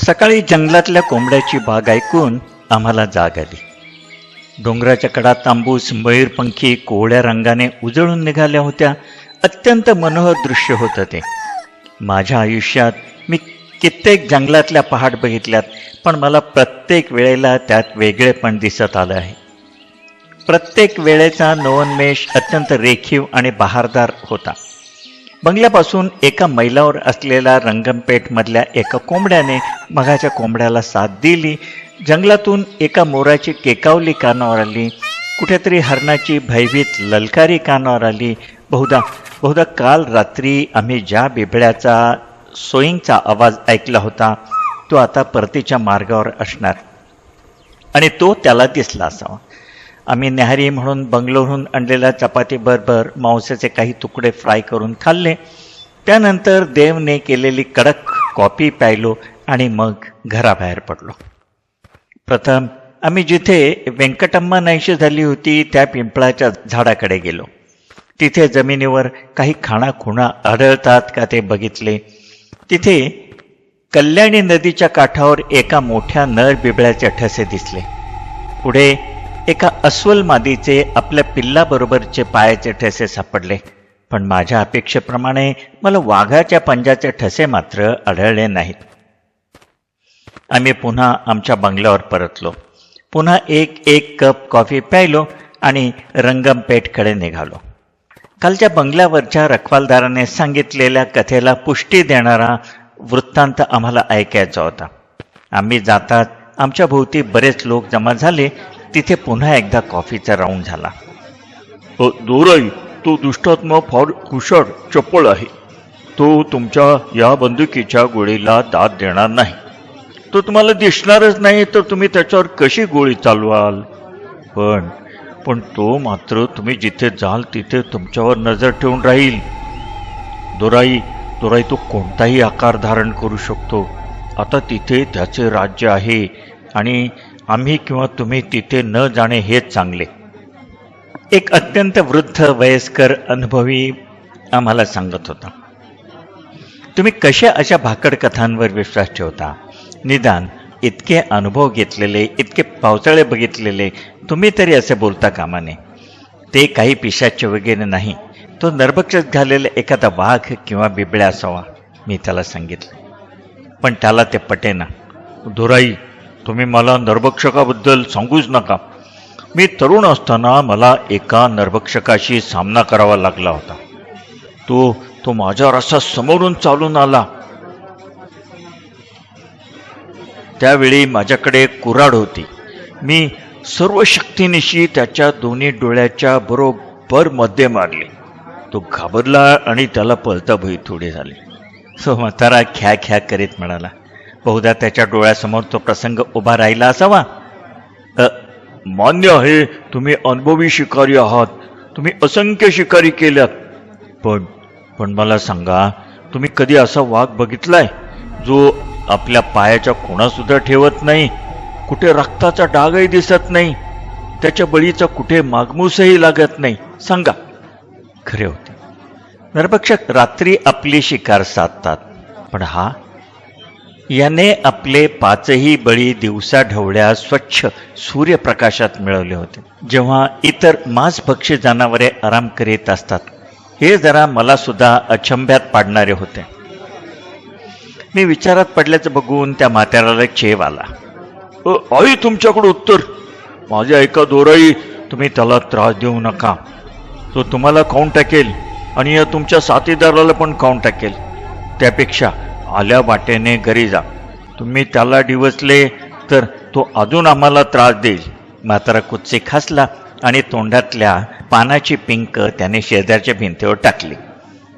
सकाळी जंगलातल्या कोंबड्याची बाग ऐकून आम्हाला जाग आली. डोंगराच्या कडा तांबूस मयूरपंखी कोवळ्या रंगाने उजळून निघाल्या होत्या. अत्यंत मनोहर दृश्य होतं ते. माझ्या आयुष्यात मी कित्येक जंगलातल्या पहाड बघितल्यात, पण मला प्रत्येक वेळेला त्यात वेगळेपण दिसत आलं आहे. प्रत्येक वेळेचा नवोन्मेष अत्यंत रेखीव आणि बहारदार होता. बंगल्यापासून एका मैलावर असलेल्या रंगमपेठमधल्या एका कोंबड्याने मघाच्या कोंबड्याला साथ दिली. जंगलातून एका मोराची केकावली कानावर आली. कुठेतरी हरणाची भयभीत ललकारी कानावर आली. बहुधा काल रात्री आम्ही ज्या बिबळ्याचा सोईंगचा आवाज ऐकला होता तो आता परतीच्या मार्गावर असणार आणि तो त्याला दिसला असावा. आम्ही न्याहारी म्हणून बंगलोरहून आणलेल्या चपातीबरोबर मांसाचे काही तुकडे फ्राय करून खाल्ले. त्यानंतर देवने केलेली कडक कॉफी प्यायलो आणि मग घराबाहेर पडलो. प्रथम आम्ही जिथे व्यंकटम्मा नाहीशी झाली होती त्या पिंपळाच्या झाडाकडे गेलो. तिथे जमिनीवर काही खाणाखुणा आढळतात का ते बघितले. तिथे कल्याणी नदीच्या काठावर एका मोठ्या नर बिबळ्याचे ठसे दिसले. पुढे एका अस्वल मादीचे आपल्या पिल्लाबरोबरचे पायाचे ठसे सापडले. पण माझ्या अपेक्षेप्रमाणे मला वाघाच्या पंजाचे ठसे मात्र आढळले नाहीत. आम्ही पुन्हा आमच्या बंगल्यावर परतलो. पुन्हा एक कप कॉफी प्यायलो आणि रंगमपेठकडे निघालो. कालच्या बंगल्यावरच्या रखवालदाराने सांगितलेल्या कथेला पुष्टी देणारा वृत्तांत आम्हाला ऐकायचा होता. आम्ही जातात आमच्या भोवती बरेच लोक जमा झाले. तिथे पुन्हा एकदा कॉफीचा राऊंड झाला. दोराई, तो दुष्टात्मा फार कुशळ चपळ आहे. तो तुमच्या या बंदुकीच्या गोळीला दाद देणार नाही. तो तुम्हाला दिसणारच नाही तर तुम्ही त्याच्यावर कशी गोळी चालवाल. पण तो मात्र तुम्ही जिथे जाल तिथे तुमच्यावर नजर ठेवून राहील. दोराई, तो कोणताही आकार धारण करू शकतो. आता तिथे त्याचे राज्य आहे आणि आम्ही किंवा तुम्ही तिथे न जाणे हेच चांगले. एक अत्यंत वृद्ध वयस्कर अनुभवी आम्हाला सांगत होता. तुम्ही कशा अशा भाकड कथांवर विश्वास ठेवता? निदान इतके अनुभव घेतलेले, इतके पावसाळे बघितलेले तुम्ही तरी असे बोलता कामा नये. ते काही पिशाच्य वगैरे नाही. तो नरभक्षक झालेला एखादा वाघ किंवा बिबळ्या असावा, मी त्याला सांगितलं. पण त्याला ते पटेना. दोराई, तुम्ही मला नरभक्षकाबद्दल सांगूच नका. मी तरुण असताना मला एका नरभक्षकाशी सामना करावा लागला होता. तो माझ्यावर असा समोरून चालून आला. त्यावेळी माझ्याकडे कुऱ्हाड होती. मी सर्व शक्तीनिशी त्याच्या दोन्ही डोळ्याच्या बरोबर मध्ये मारले. तो घाबरला आणि त्याला पळता भय थोडे झाले. सो म्हातारा ख्या करीत म्हणाला. बहुधा त्याच्या डोळ्यासमोर तो प्रसंग उभा राहिला असावा. मान्य आहे, तुम्ही अनुभवी शिकारी आहात. तुम्ही असंख्य शिकारी केल्यात. पण मला सांगा, तुम्ही कधी असा वाघ बघितलाय जो आपल्या पायाच्या खुणा सुद्धा ठेवत नाही, कुठे रक्ताचा डागही दिसत नाही, त्याच्या बळीचा कुठे मागमूसही लागत नाही? सांगा. खरे होते. नरभक्षक रात्री आपली शिकार साधतात, पण याने आपले 5ही बळी दिवसा ढवळ्या स्वच्छ सूर्यप्रकाशात मिळवले होते, जेव्हा इतर मांसभक्षी जनावरे आराम करीत असतात. हे जरा मला सुद्धा अचंब्यात पाडणारे होते. मी विचारात पडल्याचं बघून त्या म्हाताऱ्याला चेव आला. आई, तुमच्याकडे उत्तर. माझ्या ऐका दोराई, तुम्ही त्याला त्रास देऊ नका. तो तुम्हाला खाऊन टाकेल आणि या तुमच्या साथीदाराला पण खाऊन टाकेल. त्यापेक्षा आल्या वाटेने घरी जा. तुम्ही त्याला डिवचले तर तो अजून आम्हाला त्रास देईल. म्हातारा कुत्सिक हसला आणि तोंडातल्या पानाची पिंक त्याने शेजारच्या भिंतीवर टाकली.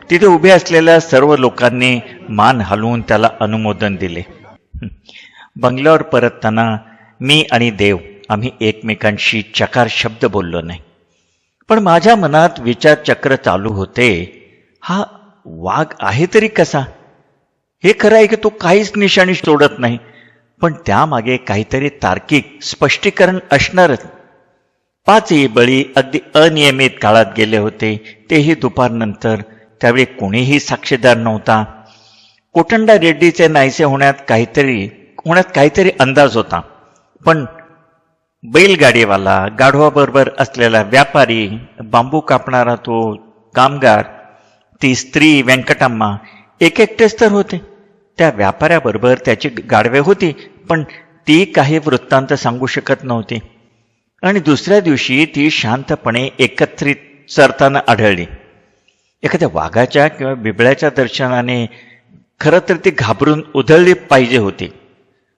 तिथे उभे असलेल्या सर्व लोकांनी मान हलवून त्याला अनुमोदन दिले. बंगल्यावर परतताना मी आणि देव आम्ही एकमेकांशी चकार शब्द बोललो नाही. पण माझ्या मनात विचारचक्र चालू होते. हा वाघ आहे तरी कसा? हे खरं आहे की तो काहीच निशाणी सोडत नाही, पण त्यामागे काहीतरी तार्किक स्पष्टीकरण असणारच. 5ही बळी अगदी अनियमित काळात गेले होते, तेही दुपारनंतर. त्यावेळी कोणीही साक्षीदार नव्हता. कोटंडा रेड्डीचे नाहीसे होण्यात काहीतरी मनात काहीतरी अंदाज होता. पण बैलगाडीवाला, गाढवाबरोबर असलेला व्यापारी, बांबू कापणारा तो कामगार, ती स्त्री व्यंकटम्मा एकटेच तर होते. त्या व्यापाऱ्याबरोबर त्याची गाढवे होती, पण ती काही वृत्तांत सांगू शकत नव्हती. आणि दुसऱ्या दिवशी ती शांतपणे एकत्रित चरताना आढळली. एखाद्या वाघाच्या किंवा बिबळ्याच्या दर्शनाने खरं तर ती घाबरून उधळली पाहिजे होती.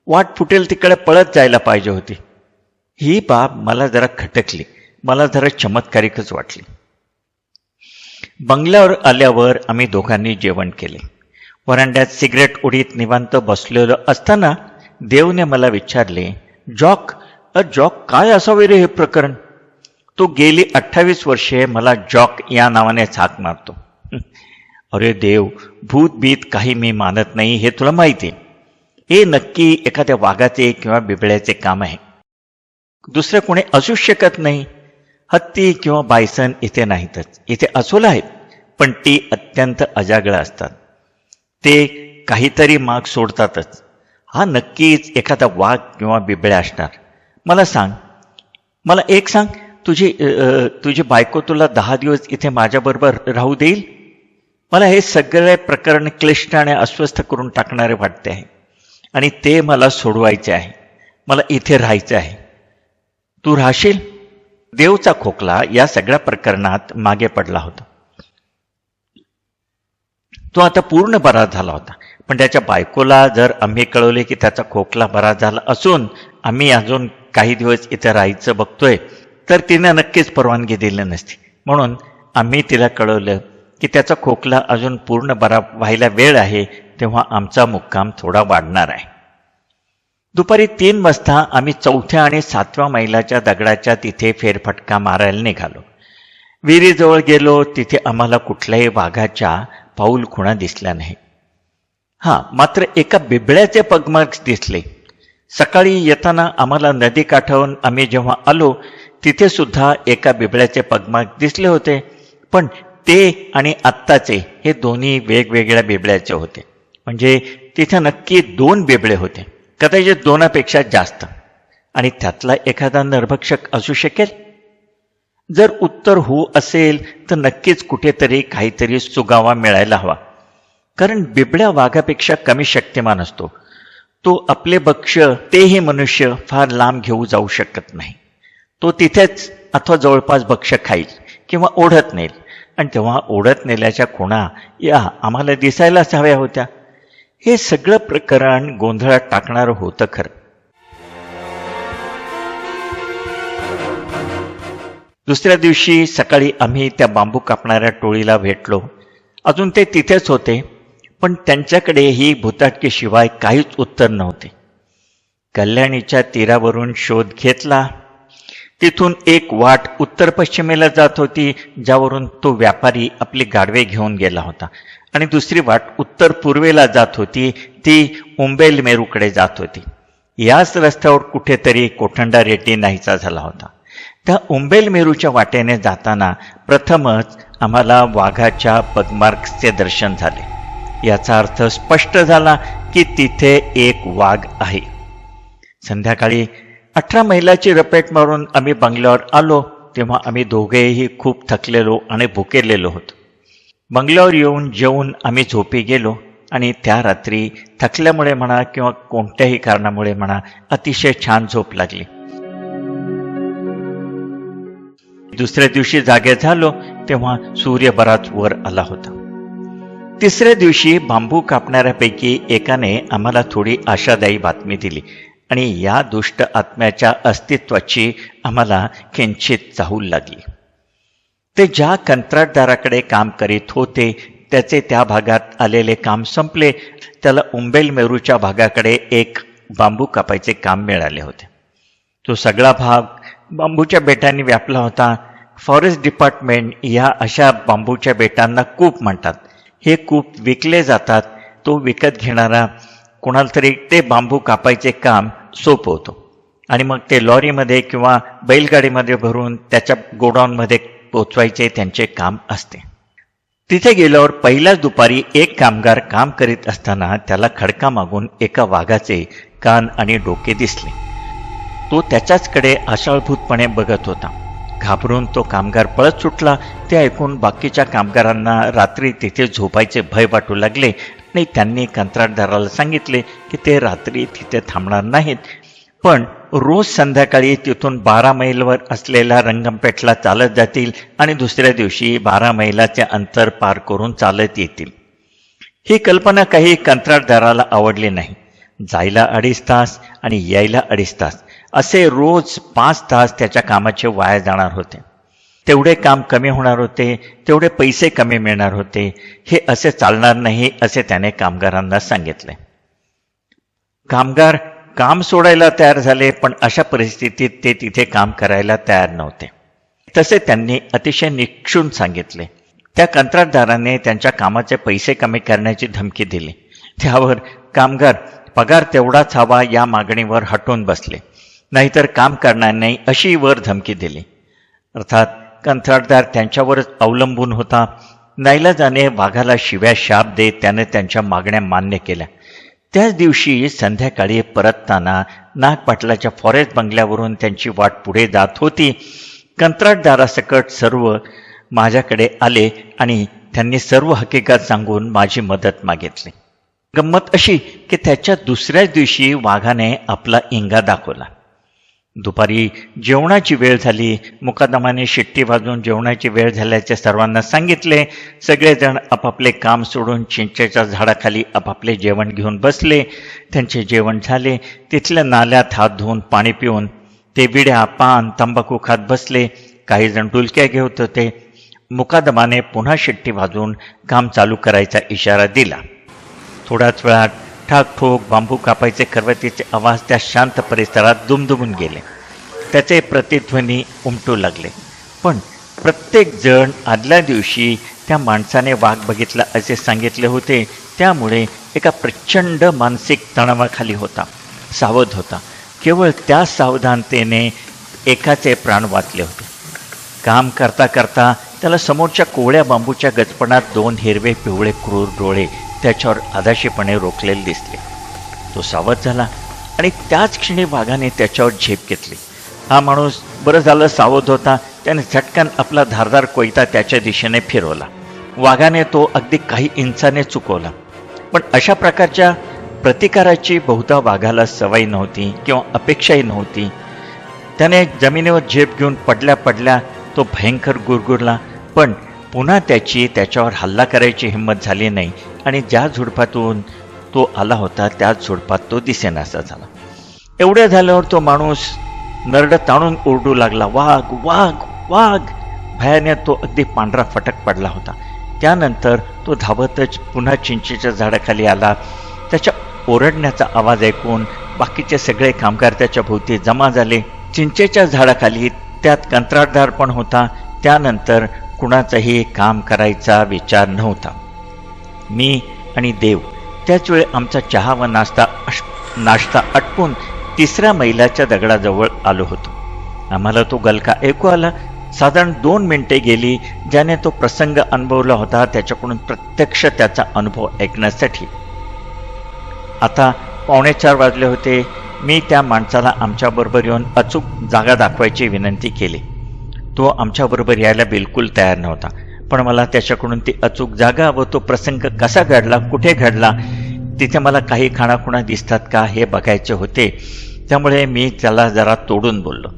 वाट फुटेल तिकडे पळत जायला पाहिजे होती. ही बाब मला जरा खटकली, मला जरा चमत्कारिकच वाटली. बंगल्यावर आल्यावर आम्ही दोघांनी जेवण केले. वरांड्यात सिगरेट उडीत निवांत बसलेलो असताना देवने मला विचारले, जॉक काय असावे रे हे प्रकरण? तो गेली 28 वर्षे मला जॉक या नावानेच हाक मारतो. अरे देव, भूत बीत काही मी मानत नाही हे तुला माहिती आहे. हे नक्की एखाद्या वाघाचे किंवा बिबळ्याचे काम आहे. दुसरं कोणी असूच शकत नाही. हत्ती किंवा बायसन इथे नाहीतच. इथे अस्वल आहेत, पण ती अत्यंत अजागळ असतात. ते काहीतरी माग सोडतातच. हा नक्कीच एखादा वाघ किंवा बिबळ्या असणार. मला एक सांग, तुझी बायको तुला 10 दिवस इथे माझ्याबरोबर राहू देईल? मला हे सगळे प्रकरण क्लिष्ट आणि अस्वस्थ करून टाकणारे वाटते आहे, आणि ते मला सोडवायचे आहे. मला इथे राहायचे आहे. तू राहशील? देवचा खोकला या सगळ्या प्रकरणात मागे पडला होता. तो आता पूर्ण बरा झाला होता. पण त्याच्या बायकोला जर आम्ही कळवले की त्याचा खोकला बरा झाला असून आम्ही अजून काही दिवस इथे राहायचं बघतोय, तर तिने नक्कीच परवानगी दिली नसती. म्हणून आम्ही तिला कळवलं की त्याचा खोकला अजून पूर्ण बरा व्हायला वेळ आहे, तेव्हा आमचा मुक्काम थोडा वाढणार आहे. दुपारी 3 वाजता आम्ही 4थ्या आणि 7व्या मैलाच्या दगडाच्या तिथे फेरफटका मारायला निघालो. विहिरीजवळ गेलो. तिथे आम्हाला कुठल्याही वाघाच्या पाऊल खुणा दिसल्या नाही. मात्र एका बिबळ्याचे पगमार्क्स दिसले. सकाळी येताना आम्हाला नदी काठावरून आम्ही जेव्हा आलो, तिथे सुद्धा एका बिबळ्याचे पगमार्क दिसले होते. पण ते आणि आत्ताचे हे दोन्ही वेगवेगळ्या बिबळ्याचे होते. म्हणजे तिथे नक्की 2 बिबळे होते, कदाचित 2पेक्षा जास्त. आणि त्यातला एखादा नरभक्षक असू शकेल. जर उत्तर हो असेल तर नक्कीच कुठेतरी काहीतरी सुगावा मिळायला हवा. कारण बिबळ्या वाघापेक्षा कमी शक्तिमान असतो. तो आपले भक्ष्य, तेही मनुष्य, फार लांब घेऊ जाऊ शकत नाही. तो तिथेच अथवा जवळपास भक्ष्य खाईल किंवा ओढत नेईल. आणि तेव्हा ओढत नेल्याच्या खुणा या आम्हाला दिसायलाच हव्या होत्या. हे सगळं प्रकरण गोंधळात टाकणारं होतं खरं. दुसऱ्या दिवशी सकाळी आम्ही त्या बांबू कापणाऱ्या टोळीला भेटलो. अजून ते तिथेच होते, पण त्यांच्याकडे ही भुताटकीशिवाय काहीच उत्तर नव्हते. कल्याणीच्या तीरावरून शोध घेतला. तिथून एक वाट उत्तर पश्चिमेला जात होती, ज्यावरून तो व्यापारी आपली गाढवे घेऊन गेला होता. आणि दुसरी वाट उत्तर पूर्वेला जात होती, ती उंबेल मेरूकडे जात होती. याच रस्त्यावर कुठेतरी कोठंडा रेड्डी नाहीचा झाला होता. त्या उंबेल मेरूच्या वाटेने जाताना प्रथमच आम्हाला वाघाच्या पगमार्क्सचे दर्शन झाले. याचा अर्थ स्पष्ट झाला की तिथे एक वाघ आहे. संध्याकाळी 18 मैलाची रपेट मारून आम्ही बंगल्यावर आलो, तेव्हा आम्ही दोघेही खूप थकलेलो आणि भुकेलेलो होतो. बंगल्यावर येऊन जेवून आम्ही झोपी गेलो. आणि त्या रात्री थकल्यामुळे म्हणा किंवा कोणत्याही कारणामुळे म्हणा अतिशय छान झोप लागली. दुसऱ्या दिवशी जागे झालो तेव्हा सूर्य बराच वर आला होता. तिसऱ्या दिवशी बांबू कापणाऱ्यापैकी एकाने आम्हाला थोडी आशादायी बातमी दिली आणि या दुष्ट आत्म्याच्या अस्तित्वाची आम्हाला किंचित चाहूल लागली. ते ज्या कंत्राटदाराकडे काम करीत होते त्याचे त्या भागात आलेले काम संपले. त्याला उंबेल मेरूच्या भागाकडे एक बांबू कापायचे काम मिळाले होते. तो सगळा भाग बांबूच्या बेटांनी व्यापला होता. फॉरेस्ट डिपार्टमेंट या अशा बांबूच्या बेटांना कूप म्हणतात. हे कूप विकले जातात. तो विकत घेणारा कोणाला तरी ते बांबू कापायचे काम सोपवतो आणि मग ते लॉरीमध्ये किंवा बैलगाडीमध्ये भरून त्याच्या गोडाऊनमध्ये पोचवायचे त्यांचे काम असते. तिथे गेल्यावर पहिल्याच दुपारी एक कामगार काम करीत असताना त्याला खडका मागून एका वाघाचे कान आणि डोके दिसले. तो त्याच्याचकडे आशाळभूतपणे बघत होता. घाबरून तो कामगार पळत सुटला. ते ऐकून बाकीच्या कामगारांना रात्री तिथे झोपायचे भय वाटू लागले आणि त्यांनी कंत्राटदाराला सांगितले की ते रात्री तिथे थांबणार नाहीत, पण रोज संध्याकाळी तिथून 12 मैलवर असलेल्या रंगमपेठला चालत जातील आणि दुसऱ्या दिवशी 12 मैलाचे अंतर पार करून चालत येतील. ही कल्पना काही कंत्राटदाराला आवडली नाही. जायला 2.5 तास आणि यायला 2.5 तास असे रोज 5 तास त्याच्या कामाचे वाया जाणार होते. तेवढे काम कमी होणार होते, तेवढे पैसे कमी मिळणार होते. हे असे चालणार नाही असे त्याने कामगारांना सांगितले. कामगार काम सोडायला तयार झाले, पण अशा परिस्थितीत ते तिथे काम करायला तयार नव्हते. तसे त्यांनी अतिशय निक्षून सांगितले. त्या कंत्राटदाराने त्यांच्या कामाचे पैसे कमी करण्याची धमकी दिली. त्यावर कामगार पगार तेवढाच हवा या मागणीवर हटून बसले, नाहीतर काम करणार नाही अशी वर धमकी दिली. अर्थात कंत्राटदार त्यांच्यावरच अवलंबून होता. नाईलाजाने वाघाला शिव्या शाप देत त्याने त्यांच्या मागण्या मान्य केल्या. त्याच दिवशी संध्याकाळी परतताना नागपाटलाच्या फॉरेस्ट बंगल्यावरून त्यांची वाट पुढे जात होती. कंत्राटदारासकट सर्व माझ्याकडे आले आणि त्यांनी सर्व हकीकत सांगून माझी मदत मागितली. गंमत अशी की त्याच्या दुसऱ्याच दिवशी वाघाने आपला इंगा दाखवला. दुपारी जेवणाची वेळ झाली. मुकादमाने शिट्टी वाजवून जेवणाची वेळ झाल्याचे सर्वांना सांगितले. सगळेजण आपापले काम सोडून चिंचेच्या झाडाखाली आपापले जेवण घेऊन बसले. त्यांचे जेवण झाले. तिथल्या नाल्यात हात धुवून पाणी पिऊन ते विड्या पान तंबाखू खात बसले. काही जण डुलक्या घेत होते. मुकादमाने पुन्हा शिट्टी वाजवून काम चालू करायचा इशारा दिला. थोड्याच वेळात ठाकठोक बांबू कापायचे खरवतीचे आवाज त्या शांत परिसरात दुमदुमून गेले. त्याचे प्रतिध्वनी उमटू लागले. पण प्रत्येक जण आदल्या दिवशी त्या माणसाने वाघ बघितला असे सांगितले होते, त्यामुळे एका प्रचंड मानसिक तणावाखाली होता, सावध होता. केवळ त्या सावधानतेने एकाचे प्राण वाचले होते. काम करता करता त्याला समोरच्या कोवळ्या बांबूच्या गचपणात 2 हिरवे पिवळे क्रूर डोळे त्याच्यावर आदाशीपणे रोखलेले दिसले. तो सावध झाला आणि त्याच क्षणी वाघाने त्याच्यावर झेप घेतली. हा माणूस बरं झालं सावध होता. त्याने झटकन आपला धारदार कोयता त्याच्या दिशेने फिरवला. वाघाने तो अगदी काही इंचाने चुकवला. पण अशा प्रकारच्या प्रतिकाराची बहुधा वाघाला सवय नव्हती किंवा अपेक्षाही नव्हती. त्याने जमिनीवर झेप घेऊन पडल्या पडल्या तो भयंकर गुरगुरला, पण पुन्हा त्याच्यावर हल्ला करायची हिंमत झाली नाही आणि ज्या झुडपातून तो आला होता त्याच झुडपात तो दिसेनासा झाला. एवढ्या झाल्यावर तो माणूस नरड ताणून ओरडू लागला, वाघ वाघ वाघ. भयाने तो अगदी पांढरा फटक पडला होता. त्यानंतर तो धावतच पुन्हा चिंचेच्या झाडाखाली आला. त्याच्या ओरडण्याचा आवाज ऐकून बाकीचे सगळे कामगार त्याच्या भोवती जमा झाले. चिंचेच्या झाडाखाली त्यात कंत्राटदार पण होता. त्यानंतर कुणाचाही काम करायचा विचार नव्हता. मी आणि देव त्याच वेळी आमचा चहा व नाश्ता आटपून 3ऱ्या मैलाच्या दगडाजवळ आलो होतो. आम्हाला तो गलका ऐकू आला. साधारण 2 मिनिटे गेली ज्याने तो प्रसंग अनुभवला होता त्याच्याकडून प्रत्यक्ष त्याचा अनुभव ऐकण्यासाठी. आता 3:45 वाजले होते. मी त्या माणसाला आमच्याबरोबर येऊन अचूक जागा दाखवायची विनंती केली. तो आमच्याबरोबर यायला बिलकुल तयार नव्हता, पण मला त्याच्याकडून ती अचूक जागा व तो प्रसंग कसा घडला, कुठे घडला, तिथे मला काही खाणाखुणा दिसतात का हे बघायचे होते. त्यामुळे मी त्याला जरा तोडून बोललो.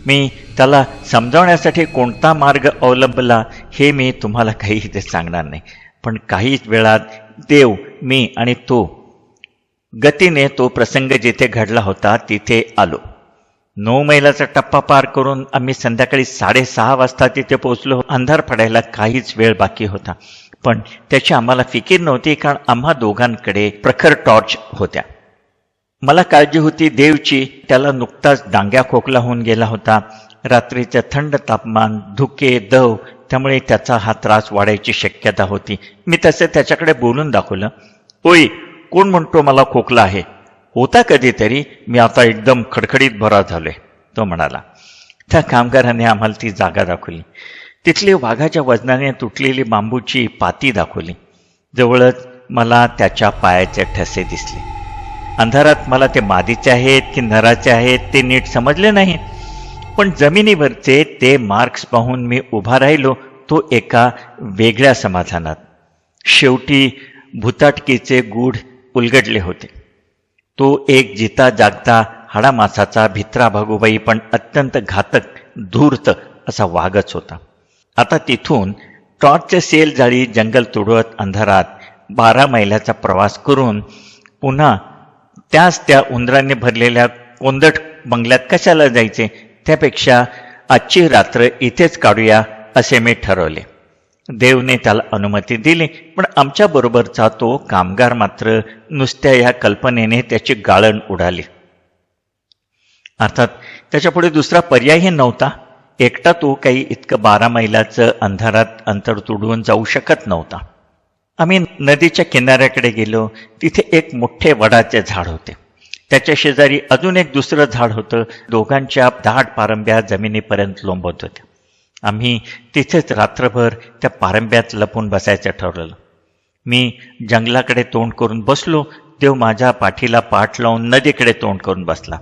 मी त्याला समजावण्यासाठी कोणता मार्ग अवलंबला हे मी तुम्हाला काही इथे सांगणार नाही, पण काहीच वेळात देव, मी आणि तो गतीने तो प्रसंग जिथे घडला होता तिथे आलो. 9 मैलाचा टप्पा पार करून आम्ही संध्याकाळी 6:30 वाजता तिथे पोहोचलो. अंधार पडायला काहीच वेळ बाकी होता, पण त्याची आम्हाला फिकीर नव्हती, कारण आम्हा दोघांकडे प्रखर टॉर्च होत्या. मला काळजी होती देवची. त्याला नुकताच डांग्या खोकला होऊन गेला होता. रात्रीचं थंड तापमान, धुके, दव, त्यामुळे त्याचा हा त्रास वाढायची शक्यता होती. मी तसे त्याच्याकडे बोलून दाखवलं. ओय, कोण म्हणतो मला खोकला आहे? होता कधीतरी, मी आता एकदम खडखडीत बरा झालोय, तो म्हणाला. त्या कामगाराने आम्हाला ती जागा दाखवली. तिथली वाघाच्या वजनाने तुटलेली बांबूची पाती दाखवली. जवळच मला त्याच्या पायाचे ठसे दिसले. अंधारात मला ते मादीचे आहेत की नराचे आहेत ते नीट समजले नाही, पण जमिनीवरचे ते मार्क्स पाहून मी उभा राहिलो, तो एका वेगळ्या समाधानात. शेवटी भुताटकीचे गूढ उलगडले होते. तो एक जिता जागता हाडामासाचा भित्रा भागूबाई पण अत्यंत घातक धूर्त असा वाघच होता. आता तिथून टॉर्चचे सेल जाळी जंगल तुडवत अंधारात 12 मैलाचा प्रवास करून पुन्हा त्या उंदरांनी भरलेल्या कोंदट बंगल्यात कशाला जायचे, त्यापेक्षा आजची रात्र इथेच काढूया असे मी ठरवले. देवने त्याला अनुमती दिली, पण आमच्याबरोबरचा तो कामगार मात्र नुसत्या या कल्पनेने त्याची गाळण उडाली. अर्थात त्याच्यापुढे दुसरा पर्यायही नव्हता. एकटा तो काही इतकं 12 मैलाचं अंधारात अंतर तुडवून जाऊ शकत नव्हता. आम्ही नदीच्या किनाऱ्याकडे गेलो. तिथे एक मोठे वडाचे झाड होते. त्याच्या शेजारी अजून एक दुसरं झाड होतं. दोघांच्या दाट पारंब्या जमिनीपर्यंत लोंबत होत्या. आम्ही तिथेच रात्रभर त्या पारंब्यात लपून बसायचं ठरवलं. मी जंगलाकडे तोंड करून बसलो. देव माझ्या पाठीला पाठ लावून नदीकडे तोंड करून बसला.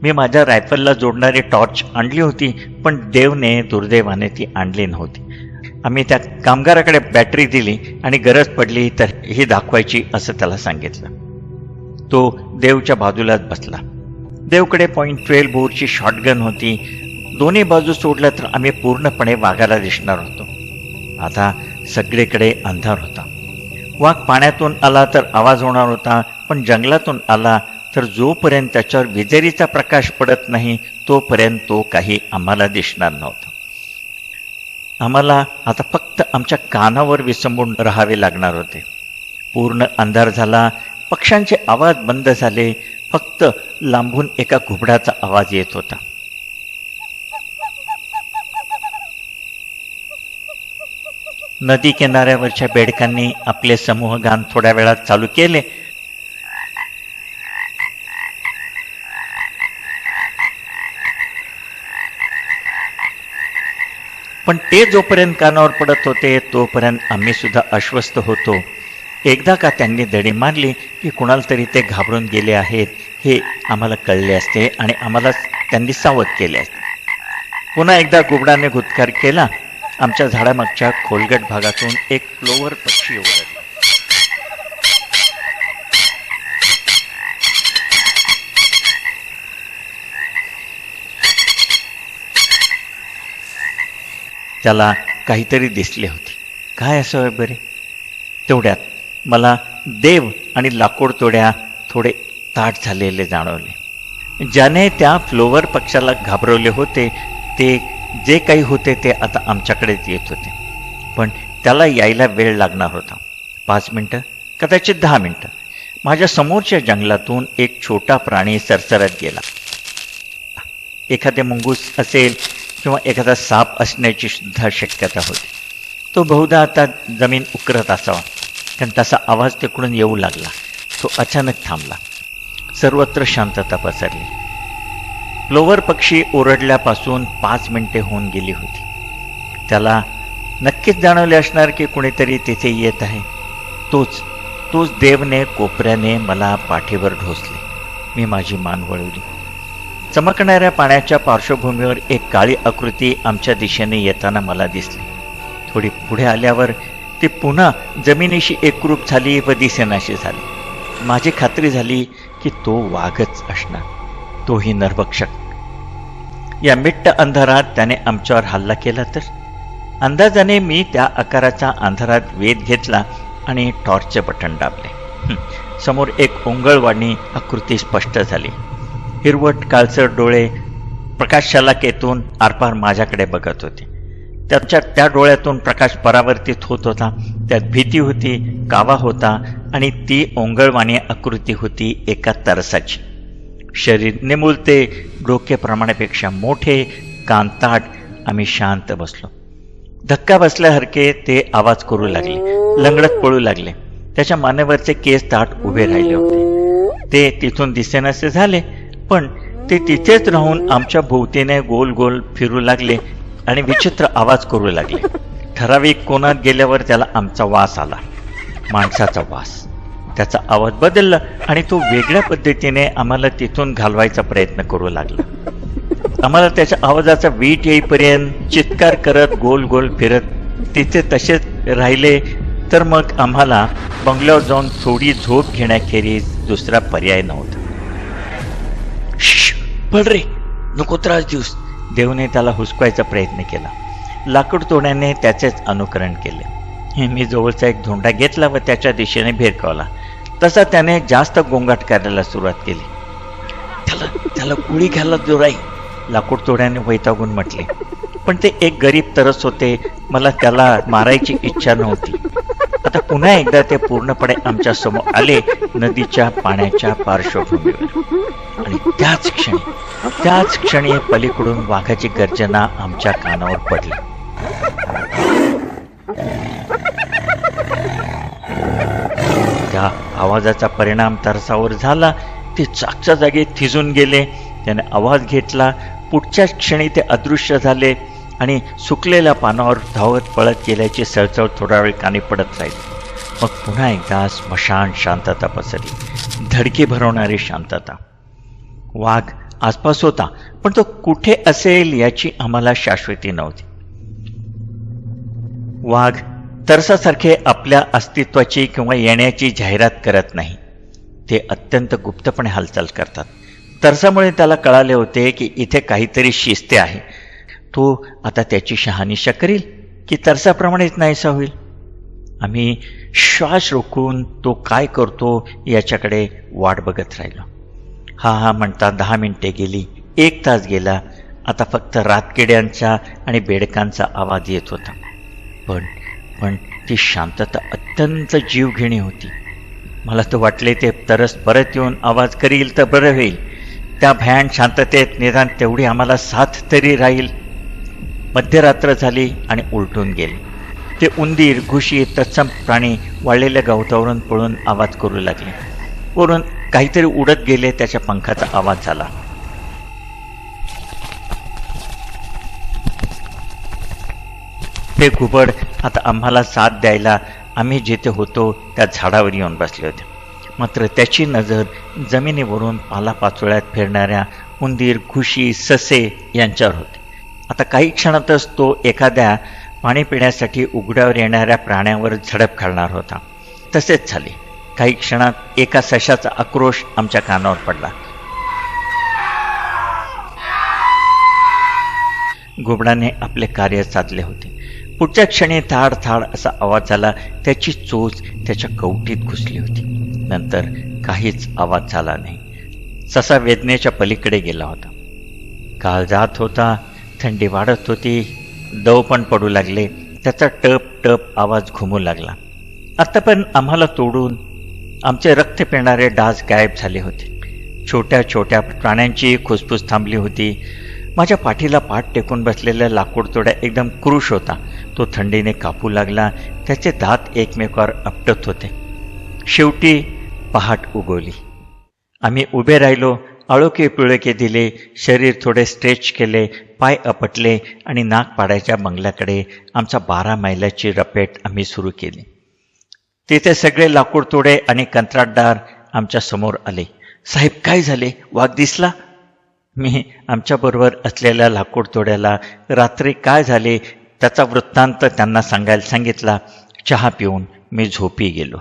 मी माझ्या रायफलला जोडणारी टॉर्च आणली होती, पण देवने दुर्दैवाने ती आणली नव्हती. आम्ही त्या कामगाराकडे बॅटरी दिली आणि गरज पडली तर ही दाखवायची असं त्याला सांगितलं. तो देवच्या बाजूलाच बसला. देवकडे .12 बोरची शॉटगन होती. दोन्ही बाजू सोडल्या तर आम्ही पूर्णपणे वाघाला दिसणार होतो. आता सगळीकडे अंधार होता. वाघ पाण्यातून आला तर आवाज होणार होता, पण जंगलातून आला तर जोपर्यंत त्याच्यावर विजेरीचा प्रकाश पडत नाही तोपर्यंत तो काही आम्हाला दिसणार नव्हता. आम्हाला आता फक्त आमच्या कानावर विसंबून राहावे लागणार होते. पूर्ण अंधार झाला. पक्ष्यांचे आवाज बंद झाले. फक्त लांबून एका घुबडाचा आवाज येत होता. नदी किनाऱ्यावरच्या बेडकांनी आपले समूहगान थोड्या वेळात चालू केले. पण ते जोपर्यंत कानावर पडत होते तोपर्यंत आम्ही सुद्धा अस्वस्थ होतो. एकदा का त्यांनी दडी मारली की कुणाला तरी ते घाबरून गेले आहेत हे आम्हाला कळले असते आणि आम्हाला त्यांनी सावध केले असते. पुन्हा एकदा घुबडाने गुदकार केला. आमच्या झाडामागच्या खोलगट भागातून एक फ्लोवर पक्षी ओरडला. त्याला काहीतरी दिसले होते. काय असावे बरे? तेवढ्यात मला देव आणि लाकूड तोड्या थोडे ताट झालेले जाणवले. ज्याने त्या फ्लोवर पक्षाला घाबरवले होते ते जे काही होते ते आता आमच्याकडेच येत होते. पण त्याला यायला वेळ लागणार होता. 5 मिनिटं, कदाचित 10 मिनिटं. माझ्या समोरच्या जंगलातून एक छोटा प्राणी सरसरत गेला. एखादे मुंगूस असेल किंवा एखादा साप असण्याची सुद्धा शक्यता होती. तो बहुधा आता जमीन उकरत असावा, कारण तसा आवाज तिकडून येऊ लागला. तो अचानक थांबला. सर्वत्र शांतता पसरली. फ्लोवर पक्षी ओरडल्यापासून 5 मिनिटे होऊन गेली होती. त्याला नक्कीच जाणवले असणार की कुणीतरी तिथे येत आहे. तोच देवने कोपऱ्याने मला पाठीवर ढोसले. मी माझी मान वळवली. चमकणाऱ्या पाण्याच्या पार्श्वभूमीवर एक काळी आकृती आमच्या दिशेने येताना मला दिसली. थोडी पुढे आल्यावर ती पुन्हा जमिनीशी एकरूप झाली व दिसेनाशी झाली. माझी खात्री झाली की तो वाघच असणार, तोही नरभक्षक. या मिट्ट अंधारात त्याने आमच्यावर हल्ला केला तर? अंदाजाने मी त्या आकाराच्या अंधारात वेध घेतला आणि टॉर्चचे बटन दाबले. समोर एक ओंगळवाणी आकृती स्पष्ट झाली. हिरवट काळसर डोळे प्रकाशशलाकेतून आरपार माझ्याकडे बघत होते. त्या डोळ्यातून प्रकाश परावर्तित होत होता. त्यात भीती होती, कावा होता आणि ती ओंगळवाणी आकृती होती एका तरसाची. शरीर निमुळते, डोके प्रमाणापेक्षा मोठे, कान ताट. आम्ही शांत बसलो. धक्का बसल्यासारखे ते आवाज करू लागले, लंगडत पळू लागले. त्याच्या मानेवरचे केस ताट उभे राहिले होते. ते तिथून दिसेनासे झाले, पण ते तिथेच राहून आमच्या भोवतीने गोल गोल फिरू लागले आणि विचित्र आवाज करू लागले. ठराविक कोणात गेल्यावर त्याला आमचा वास आला, माणसाचा वास. त्याचा आवाज बदलला आणि तो वेगळ्या पद्धतीने आम्हाला तिथून घालवायचा प्रयत्न करू लागला. आम्हाला त्याच्या आवाजाचा वीट येईपर्यंत चित्कार करत गोल गोल फिरत तिथे तसेच राहिले तर मग आम्हाला बंगल्यावर जाऊन थोडी झोप घेण्याखेरीज दुसरा पर्याय नव्हता. पळ रे, नको त्रास देऊस. देवने त्याला हुसकायचा प्रयत्न केला. लाकूड तोड्याने त्याचेच अनुकरण केले. मी जवळचा एक धोंडा घेतला व त्याच्या दिशेने भिरकावला. तसा त्याने जास्त गोंगाट करायला सुरुवात केली. त्याला गोळी घ्यायला जोराई, लाकूड तोड्याने वैतागून म्हटले. पण ते एक गरीब तरस होते. मला त्याला मारायची इच्छा नव्हती. आता पुन्हा एकदा ते पूर्णपणे आमच्या समोर आले, नदीच्या पाण्याच्या पार्श्वभूमीवर. आणि त्याच क्षणी पलीकडून वाघाची गर्जना आमच्या कानावर पडली. त्या आवाजाचा परिणाम तरसावर झाला. ते जागच्या जागी थिजून गेले. त्याने आवाज घेतला. पुढच्याच क्षणी ते अदृश्य झाले आणि सुकलेल्या पानावर धावत पळत गेल्याची सळसळ थोडा वेळ कानी पडत राहिली. मग पुन्हा एकदा स्मशान शांतता पसरली, धडकी भरवणारी शांतता. वाघ आसपास होता, पण तो कुठे असेल याची आम्हाला शाश्वती नव्हती. वाघ तरसासारखे आपल्या अस्तित्वाची किंवा येण्याची जाहिरात करत नाही. ते अत्यंत गुप्तपणे हालचाल करतात. तरसामुळे त्याला कळाले होते की इथे काहीतरी शिस्ते आहे. तो आता त्याची शहानिशा करील की तरसाप्रमाणेच नाहीसा होईल. आम्ही श्वास रोखून तो काय करतो याच्याकडे वाट बघत राहिलो. हा म्हणता 10 मिनिटे गेली, 1 तास गेला. आता फक्त रातकिड्यांचा आणि बेडकांचा आवाज येत होता. पण ती शांतता अत्यंत जीवघेणी होती. मला तर वाटले ते तरस परत येऊन आवाज करील तर बरं होईल. त्या भयान शांततेत निदान तेवढी आम्हाला साथ तरी राहील. मध्यरात्र झाली आणि उलटून गेली. ते उंदीर, घुशी, तत्सम प्राणी वाळलेल्या गवतावरून पळून आवाज करू लागले. वरून काहीतरी उडत गेले. त्याच्या पंखाचा आवाज झाला. ते घुबड आता आम्हाला साथ द्यायला आम्ही जिथे होतो त्या झाडावर येऊन बसले होते. मात्र त्याची नजर जमिनीवरून पालापाचोळ्यात फिरणाऱ्या उंदीर, घुशी, ससे यांच्यावर होती. आता काही क्षणातच तो एखाद्या पाणी पिण्यासाठी उघड्यावर येणाऱ्या प्राण्यावर झडप घालणार होता. तसेच झाले. काही क्षणात एका सशाचा आक्रोश आमच्या कानावर पडला. घुबडाने आपले कार्य साधले होते. पुढच्या क्षणी थाड थाड असा आवाज झाला. त्याची चोच त्याच्या कवटीत घुसली होती. नंतर काहीच आवाज झाला नाही. ससा वेदनेच्या पलीकडे गेला होता. काळ जात होता. थंडी वाढत होती. दव पण पडू लागले. त्याचा टप टप आवाज घुमू लागला. आता पण आम्हाला तोडून आमचे रक्त पिणारे डास गायब झाले होते. छोट्या छोट्या प्राण्यांची खुसफुस थांबली होती. माझ्या पाठीला पाठ टेकून बसलेल्या लाकूड तोड्या एकदम क्रुश होता. तो थंडीने कापू लागला. त्याचे दात एकमेकावर आपटत होते. शेवटी पहाट उगवली. आम्ही उभे राहिलो. आळोखे पिळोखे दिले. शरीर थोडे स्ट्रेच केले. पाय आपटले आणि नाक पाडायच्या बंगल्याकडे आमचा 12 मैलाची रपेट आम्ही सुरू केली. तिथे सगळे लाकूड तोडे आणि कंत्राटदार आमच्या समोर आले. साहेब, काय झाले? वाघ दिसला? मी आमच्याबरोबर असलेल्या लाकूड तोड्याला रात्री काय झाले त्याचा वृत्तांत त्यांना सांगायला सांगितला. चहा पिऊन मी झोपी गेलो.